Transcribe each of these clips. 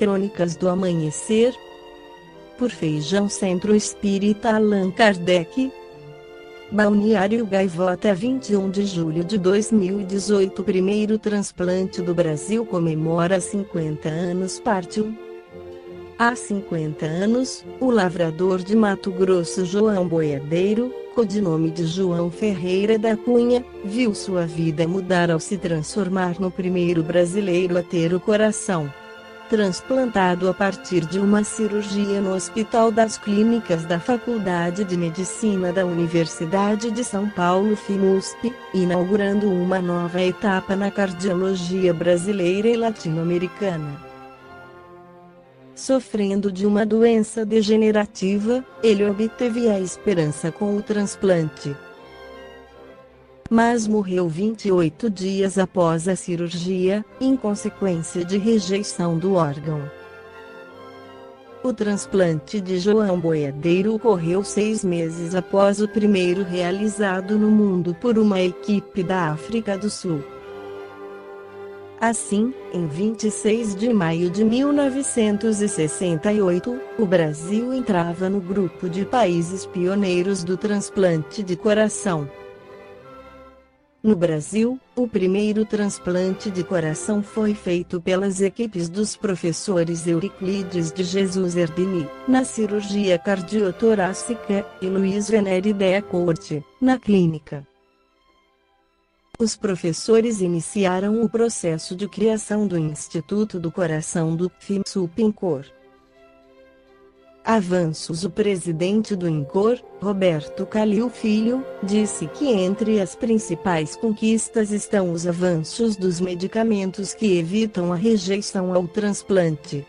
Crônicas do Amanhecer, por Feijão Centro Espírita Allan Kardec. Balneário Gaivota, 21 de julho de 2018. Primeiro transplante do Brasil comemora 50 anos. Parte 1. Há 50 anos, o lavrador de Mato Grosso João Boiadeiro, codinome de João Ferreira da Cunha, viu sua vida mudar ao se transformar no primeiro brasileiro a ter o coração transplantado a partir de uma cirurgia no Hospital das Clínicas da Faculdade de Medicina da Universidade de São Paulo FIMUSP, inaugurando uma nova etapa na cardiologia brasileira e latino-americana. Sofrendo de uma doença degenerativa, ele obteve a esperança com o transplante, mas morreu 28 dias após a cirurgia, em consequência de rejeição do órgão. O transplante de João Boiadeiro ocorreu 6 meses após o primeiro realizado no mundo por uma equipe da África do Sul. Assim, em 26 de maio de 1968, o Brasil entrava no grupo de países pioneiros do transplante de coração. No Brasil, o primeiro transplante de coração foi feito pelas equipes dos professores Euriclides de Jesus Erdini, na cirurgia cardiotorácica, e Luiz Venere Dea Corte, na clínica. Os professores iniciaram o processo de criação do Instituto do Coração do FIMSUP-INCOR. Avanços. O presidente do INCOR, Roberto Calil Filho, disse que entre as principais conquistas estão os avanços dos medicamentos que evitam a rejeição ao transplante.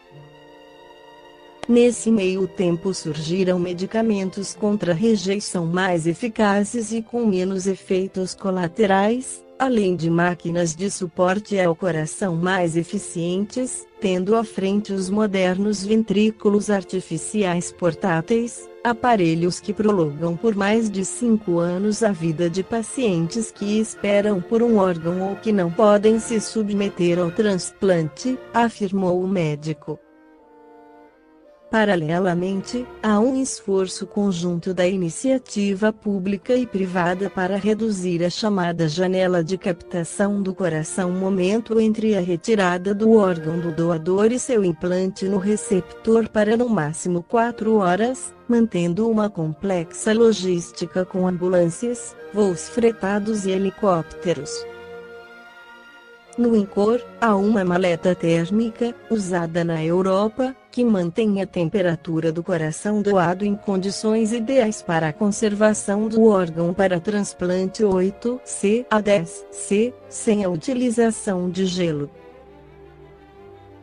Nesse meio tempo surgiram medicamentos contra a rejeição mais eficazes e com menos efeitos colaterais, além de máquinas de suporte ao coração mais eficientes, tendo à frente os modernos ventrículos artificiais portáteis, aparelhos que prolongam por mais de 5 anos a vida de pacientes que esperam por um órgão ou que não podem se submeter ao transplante, afirmou o médico. Paralelamente, há um esforço conjunto da iniciativa pública e privada para reduzir a chamada janela de captação do coração, momento entre a retirada do órgão do doador e seu implante no receptor, para no máximo 4 horas, mantendo uma complexa logística com ambulâncias, voos fretados e helicópteros. No INCOR, há uma maleta térmica, usada na Europa, que mantém a temperatura do coração doado em condições ideais para a conservação do órgão para transplante 8C a 10C, sem a utilização de gelo.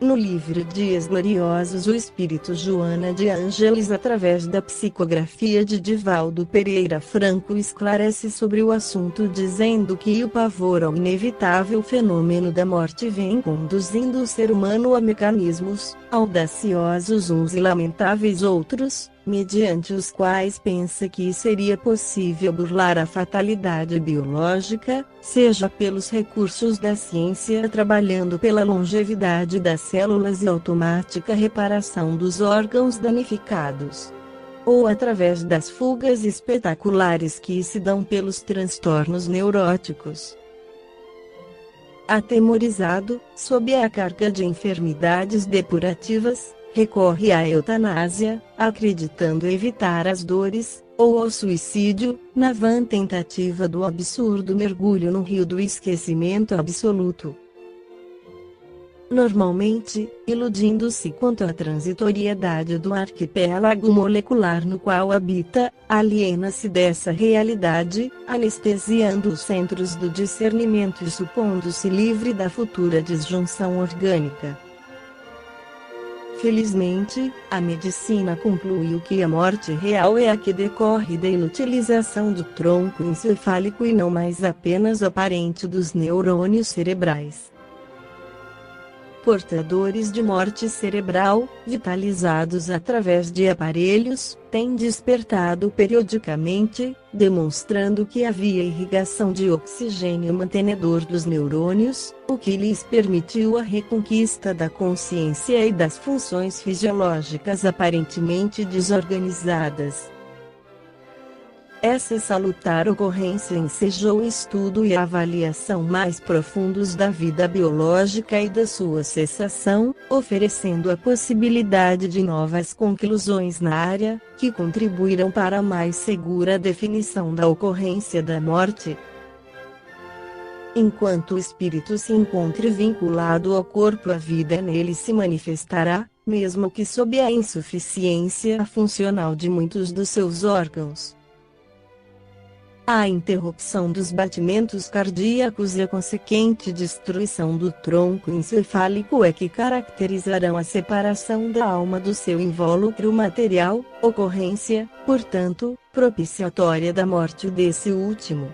No livro Dias Gloriosos, o espírito Joana de Ângeles, através da psicografia de Divaldo Pereira Franco, esclarece sobre o assunto, dizendo que o pavor ao inevitável fenômeno da morte vem conduzindo o ser humano a mecanismos, audaciosos uns e lamentáveis outros, mediante os quais pensa que seria possível burlar a fatalidade biológica, seja pelos recursos da ciência trabalhando pela longevidade das células e automática reparação dos órgãos danificados, ou através das fugas espetaculares que se dão pelos transtornos neuróticos. Atemorizado, sob a carga de enfermidades depurativas, recorre à eutanásia, acreditando evitar as dores, ou ao suicídio, na vã tentativa do absurdo mergulho no rio do esquecimento absoluto. Normalmente, iludindo-se quanto à transitoriedade do arquipélago molecular no qual habita, aliena-se dessa realidade, anestesiando os centros do discernimento e supondo-se livre da futura disjunção orgânica. Felizmente, a medicina concluiu que a morte real é a que decorre da inutilização do tronco encefálico e não mais apenas aparente dos neurônios cerebrais. portadores de morte cerebral, vitalizados através de aparelhos, têm despertado periodicamente, demonstrando que havia irrigação de oxigênio mantenedor dos neurônios, o que lhes permitiu a reconquista da consciência e das funções fisiológicas aparentemente desorganizadas. Essa salutar ocorrência ensejou o estudo e a avaliação mais profundos da vida biológica e da sua cessação, oferecendo a possibilidade de novas conclusões na área, que contribuirão para a mais segura definição da ocorrência da morte. Enquanto o espírito se encontre vinculado ao corpo, a vida nele se manifestará, mesmo que sob a insuficiência funcional de muitos dos seus órgãos. A interrupção dos batimentos cardíacos e a consequente destruição do tronco encefálico é que caracterizarão a separação da alma do seu invólucro material, ocorrência, portanto, propiciatória da morte desse último.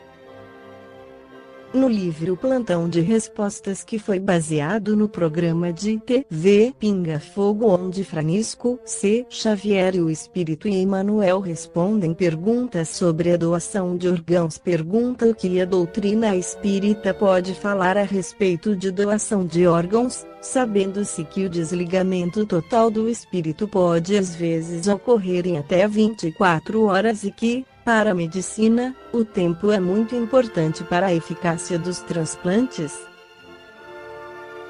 No livro Plantão de Respostas, que foi baseado no programa de TV Pinga Fogo, onde Francisco C. Xavier e o Espírito Emmanuel respondem perguntas sobre a doação de órgãos, pergunta o que a doutrina espírita pode falar a respeito de doação de órgãos, sabendo-se que o desligamento total do espírito pode às vezes ocorrer em até 24 horas e que, para a medicina, o tempo é muito importante para a eficácia dos transplantes.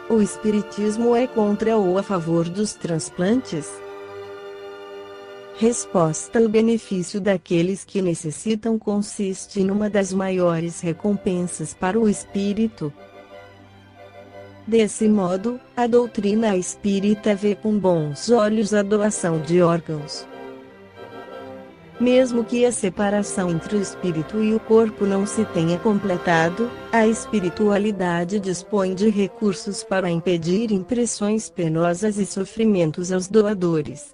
O espiritismo é contra ou a favor dos transplantes? Resposta: o benefício daqueles que necessitam consiste numa das maiores recompensas para o espírito. Desse modo, a doutrina espírita vê com bons olhos a doação de órgãos. Mesmo que a separação entre o espírito e o corpo não se tenha completado, a espiritualidade dispõe de recursos para impedir impressões penosas e sofrimentos aos doadores.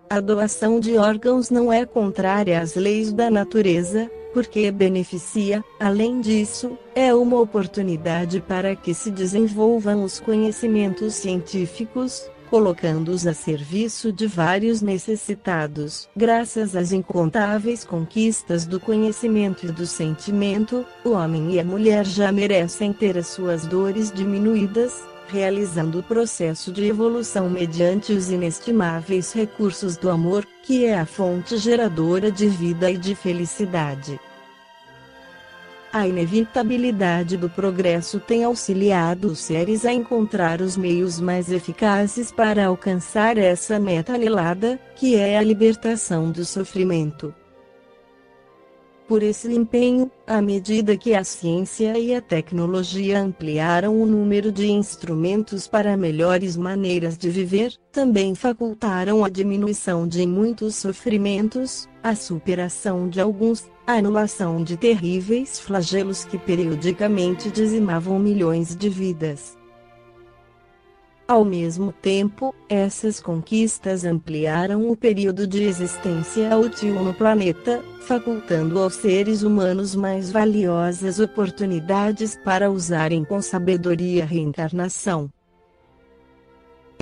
A doação de órgãos não é contrária às leis da natureza, porque beneficia, além disso, é uma oportunidade para que se desenvolvam os conhecimentos científicos, colocando-os a serviço de vários necessitados. Graças às incontáveis conquistas do conhecimento e do sentimento, o homem e a mulher já merecem ter as suas dores diminuídas, realizando o processo de evolução mediante os inestimáveis recursos do amor, que é a fonte geradora de vida e de felicidade. A inevitabilidade do progresso tem auxiliado os seres a encontrar os meios mais eficazes para alcançar essa meta anelada, que é a libertação do sofrimento. Por esse empenho, à medida que a ciência e a tecnologia ampliaram o número de instrumentos para melhores maneiras de viver, também facultaram a diminuição de muitos sofrimentos, a superação de alguns, a anulação de terríveis flagelos que periodicamente dizimavam milhões de vidas. Ao mesmo tempo, essas conquistas ampliaram o período de existência útil no planeta, facultando aos seres humanos mais valiosas oportunidades para usarem com sabedoria a reencarnação.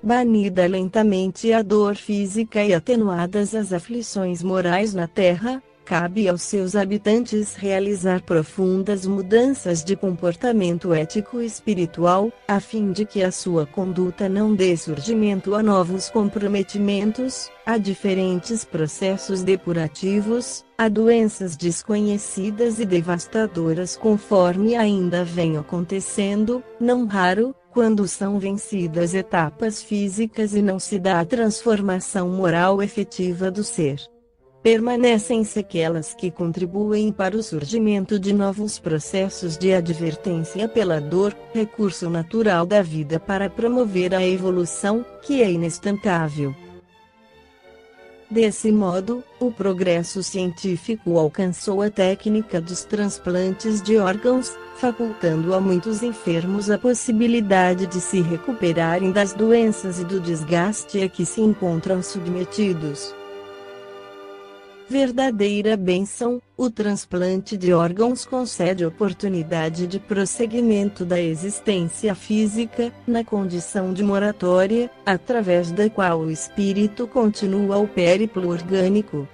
Banida lentamente a dor física e atenuadas as aflições morais na Terra, cabe aos seus habitantes realizar profundas mudanças de comportamento ético e espiritual, a fim de que a sua conduta não dê surgimento a novos comprometimentos, a diferentes processos depurativos, a doenças desconhecidas e devastadoras, conforme ainda vem acontecendo, não raro, quando são vencidas etapas físicas e não se dá a transformação moral efetiva do ser. Permanecem sequelas que contribuem para o surgimento de novos processos de advertência pela dor, recurso natural da vida para promover a evolução, que é inestancável. Desse modo, o progresso científico alcançou a técnica dos transplantes de órgãos, facultando a muitos enfermos a possibilidade de se recuperarem das doenças e do desgaste a que se encontram submetidos. verdadeira bênção, o transplante de órgãos concede oportunidade de prosseguimento da existência física, na condição de moratória, através da qual o espírito continua o périplo orgânico.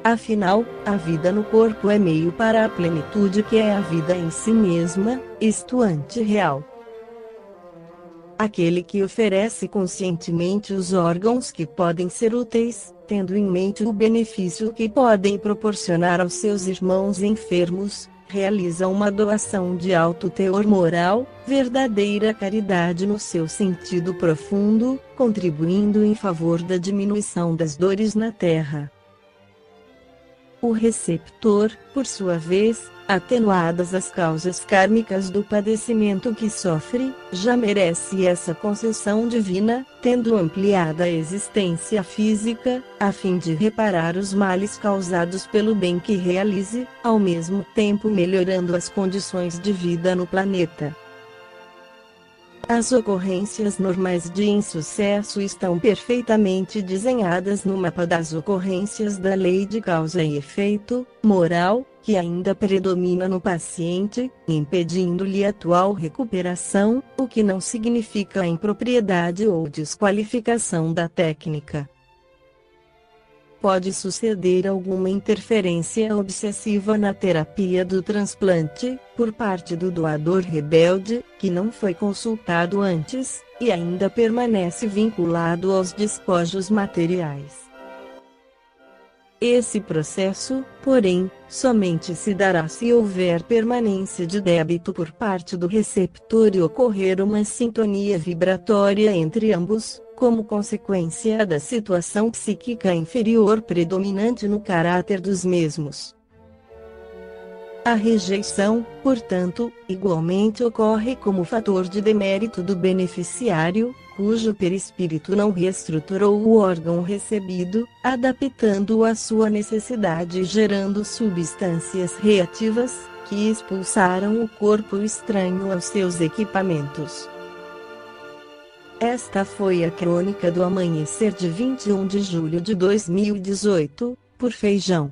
Afinal, a vida no corpo é meio para a plenitude que é a vida em si mesma, isto antirreal. Aquele que oferece conscientemente os órgãos que podem ser úteis, tendo em mente o benefício que podem proporcionar aos seus irmãos enfermos, realiza uma doação de alto teor moral, verdadeira caridade no seu sentido profundo, contribuindo em favor da diminuição das dores na terra. O receptor, por sua vez, atenuadas as causas kármicas do padecimento que sofre, já merece essa concessão divina, tendo ampliada a existência física, a fim de reparar os males causados pelo bem que realize, ao mesmo tempo melhorando as condições de vida no planeta. As ocorrências normais de insucesso estão perfeitamente desenhadas no mapa das ocorrências da lei de causa e efeito, moral, que ainda predomina no paciente, impedindo-lhe a atual recuperação, o que não significa a impropriedade ou desqualificação da técnica. Pode suceder alguma interferência obsessiva na terapia do transplante, por parte do doador rebelde, que não foi consultado antes, e ainda permanece vinculado aos despojos materiais. Esse processo, porém, somente se dará se houver permanência de débito por parte do receptor e ocorrer uma sintonia vibratória entre ambos, como consequência da situação psíquica inferior predominante no caráter dos mesmos. A rejeição, portanto, igualmente ocorre como fator de demérito do beneficiário, cujo perispírito não reestruturou o órgão recebido, adaptando-o à sua necessidade e gerando substâncias reativas, que expulsaram o corpo estranho aos seus equipamentos. Esta foi a crônica do amanhecer de 21 de julho de 2018, por Feijão.